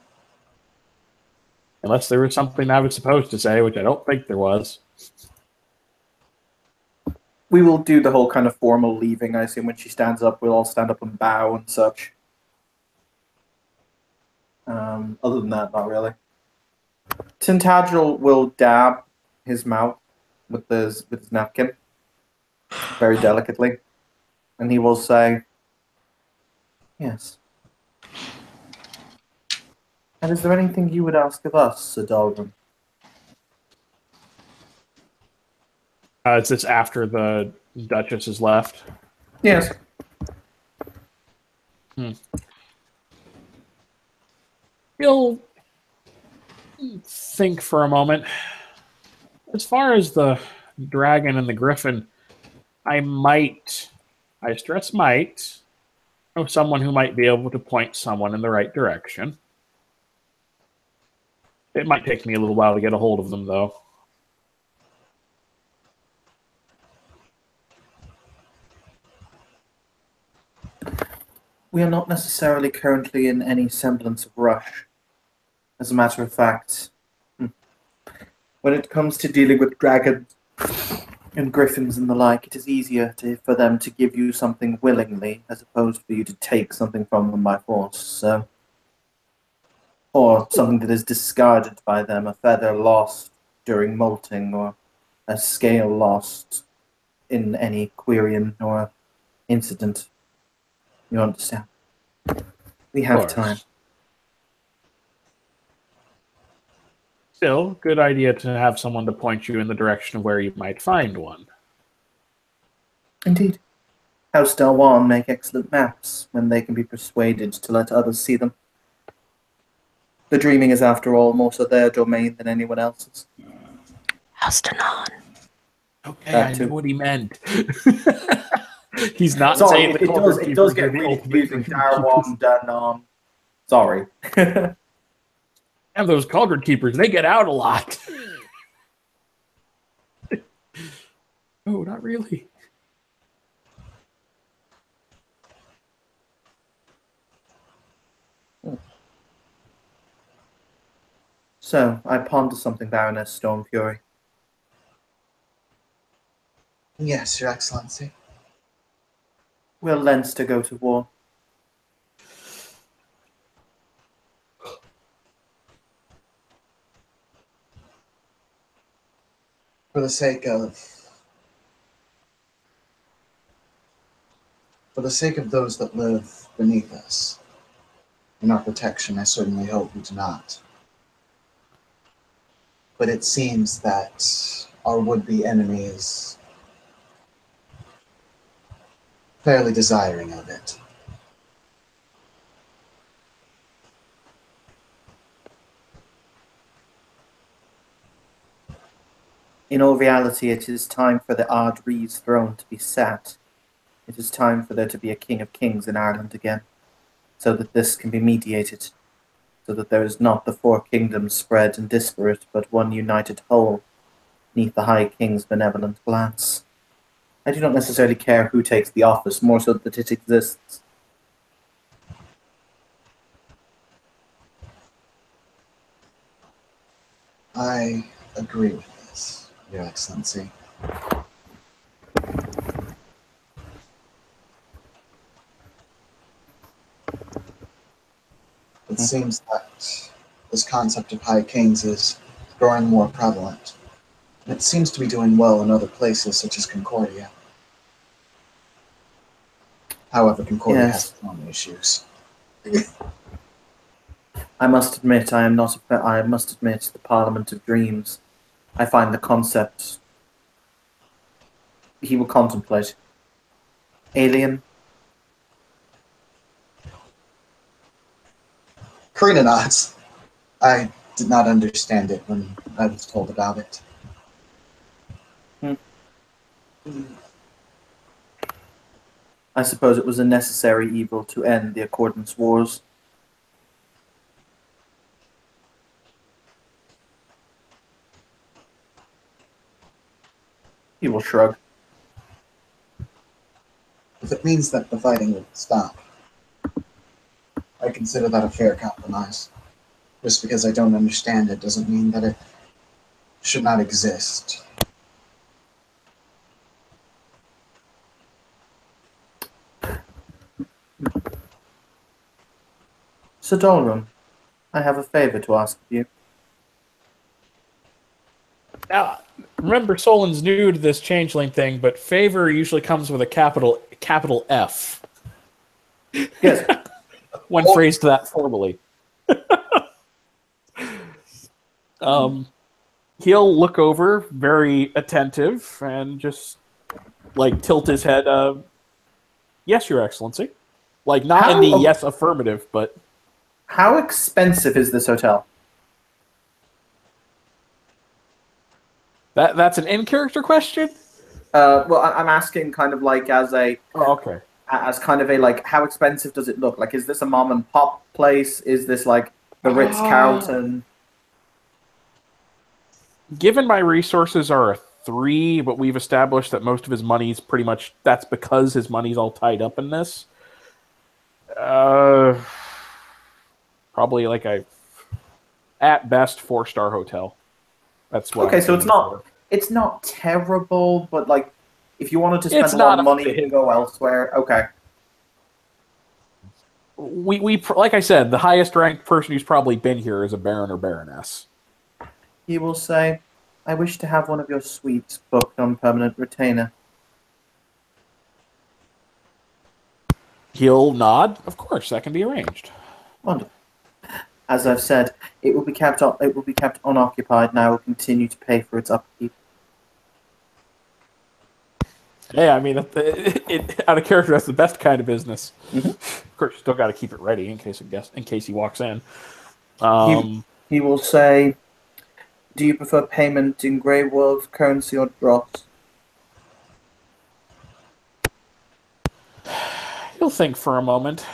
Unless there was something I was supposed to say, which I don't think there was. We will do the whole kind of formal leaving. I assume when she stands up, we'll all stand up and bow and such. Other than that, not really. Tintagel will dab his mouth with his napkin, very delicately, and he will say, "Yes. And is there anything you would ask of us, Sir Dolram?" Is this after the Duchess has left? Yes. You'll think for a moment. As far as the dragon and the griffin, I stress might, know someone who might be able to point someone in the right direction. It might take me a little while to get a hold of them, though. We are not necessarily currently in any semblance of rush. As a matter of fact, when it comes to dealing with dragons and griffins and the like, it is easier for them to give you something willingly as opposed for you to take something from them by force. So, or something that is discarded by them, a feather lost during molting, or a scale lost in any quirion or incident. You understand? We have course. time. Still, good idea to have someone to point you in the direction of where you might find one. Indeed. House Dalwan make excellent maps when they can be persuaded to let others see them. The dreaming is, after all, more so their domain than anyone else's. House Danon. Okay, That I too. know what he meant. He's not Sorry, saying the it Culvert does, it does Keepers get are the really ultimate confusing. Culvert Darwan, Danon. Sorry. And those Culvert Keepers, they get out a lot. Oh, not really. So, I ponder something, Baroness Stormfury. Yes, Your Excellency. Will Leinster go to war? For the sake of those that live beneath us, in our protection, I certainly hope we do not. But it seems that our would-be enemy is fairly desiring of it. In all reality, it is time for the Ardree's throne to be sat. It is time for there to be a King of Kings in Ireland again, so that this can be mediated, so that there is not the four kingdoms spread and disparate, but one united whole, neath the High King's benevolent glance. I do not necessarily care who takes the office, more so that it exists. I agree with this, Your Excellency. It seems that this concept of High Kings is growing more prevalent. And it seems to be doing well in other places, such as Concordia. However, Concordia has its own issues. I must admit, the Parliament of Dreams. I find the concept he will contemplate. Alien? Karina nods. I did not understand it when I was told about it. I suppose it was a necessary evil to end the Accordance Wars. He will shrug. If it means that the fighting would stop, I consider that a fair compromise. Just because I don't understand it doesn't mean that it should not exist. Sir Dolrum, I have a favor to ask of you. Now, remember, Solon's new to this changeling thing, but favor usually comes with a capital F. Yes. When phrased that formally. He'll look over, very attentive, and just like tilt his head. Yes, Your Excellency. Like not in the yes affirmative, but How expensive is this hotel? that's an in-character question. Well, I'm asking kind of like as a Okay. as kind of a like, how expensive does it look? Like, is this a mom and pop place? Is this like the Ritz Carlton? Given my resources are a 3, but we've established that most of his money's pretty much that's because his money's all tied up in this. Probably like a at best 4-star hotel. That's what. Okay, I'm so it's thinking not it's not terrible, but like if you wanted to spend It's a lot not of a money, you can go elsewhere. Okay. We like I said, the highest ranked person who's probably been here is a baron or baroness. He will say, I wish to have one of your suites booked on permanent retainer. He'll nod. Of course, that can be arranged. Wonderful. As I've said, it will be kept unoccupied, and I will continue to pay for its upkeep. Yeah, I mean, out of character, that's the best kind of business. Mhm. Of course, you still got to keep it ready in case he walks in. He will say, "Do you prefer payment in Grey World currency or drops?" He'll think for a moment.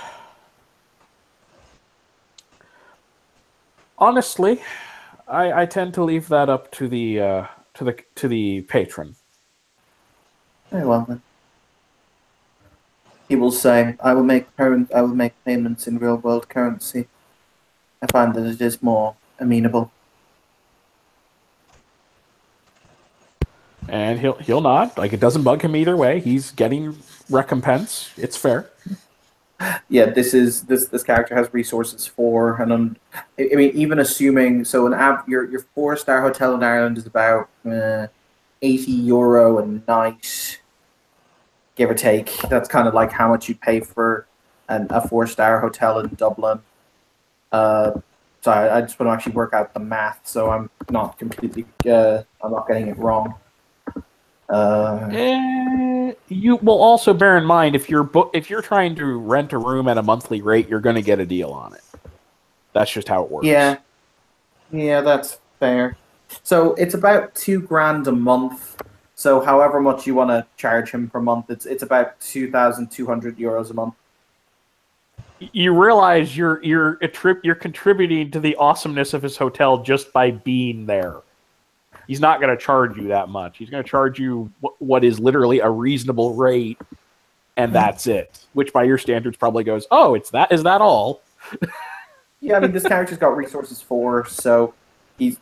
Honestly, I tend to leave that up to the patron. Very well then. He will say, I will make payments in real world currency. I find that it is more amenable." And he'll nod. Like, it doesn't bug him either way. He's getting recompense. It's fair. Yeah, this character has resources for I mean, even assuming so your 4-star hotel in Ireland is about €80 a night, give or take. That's kind of like how much you pay for a 4-star hotel in Dublin. So I just want to actually work out the math, so I'm not completely I'm not getting it wrong. You will also bear in mind if you're trying to rent a room at a monthly rate, you're going to get a deal on it. That's just how it works. Yeah, that's fair. So it's about $2,000 a month. So however much you want to charge him per month, it's about €2,200 a month. You realize you're contributing to the awesomeness of his hotel just by being there. He's not going to charge you that much. He's going to charge you what is literally a reasonable rate, and that's it. Which, by your standards, probably goes, "Oh, is that all?" Yeah, I mean, this character's got resources for, so he's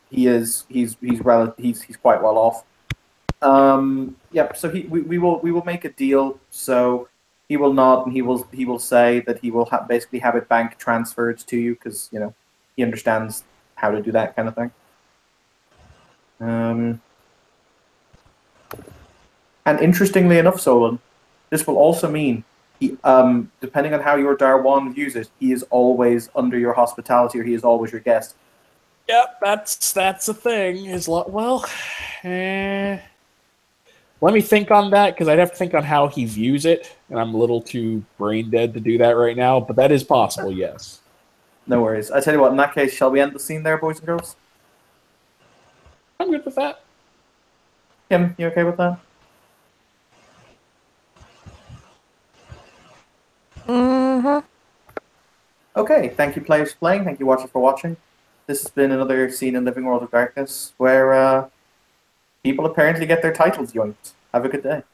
quite well off. Yep. So we will make a deal. So he will nod and he will say that he will basically have it bank transferred to you because he understands how to do that kind of thing. And interestingly enough, Solon, this will also mean he, depending on how your Darwan views it, he is always under your hospitality, or he is always your guest. Yep, that's a thing. Let me think on that, because I'd have to think on how he views it, and I'm a little too brain dead to do that right now, but that is possible, yes. No worries. I tell you what, in that case, shall we end the scene there, boys and girls? I'm good with that. Kim, you okay with that? Mm-hmm. Okay, thank you players for playing, thank you watchers for watching. This has been another scene in Living World of Darkness where people apparently get their titles yoinked. Have a good day.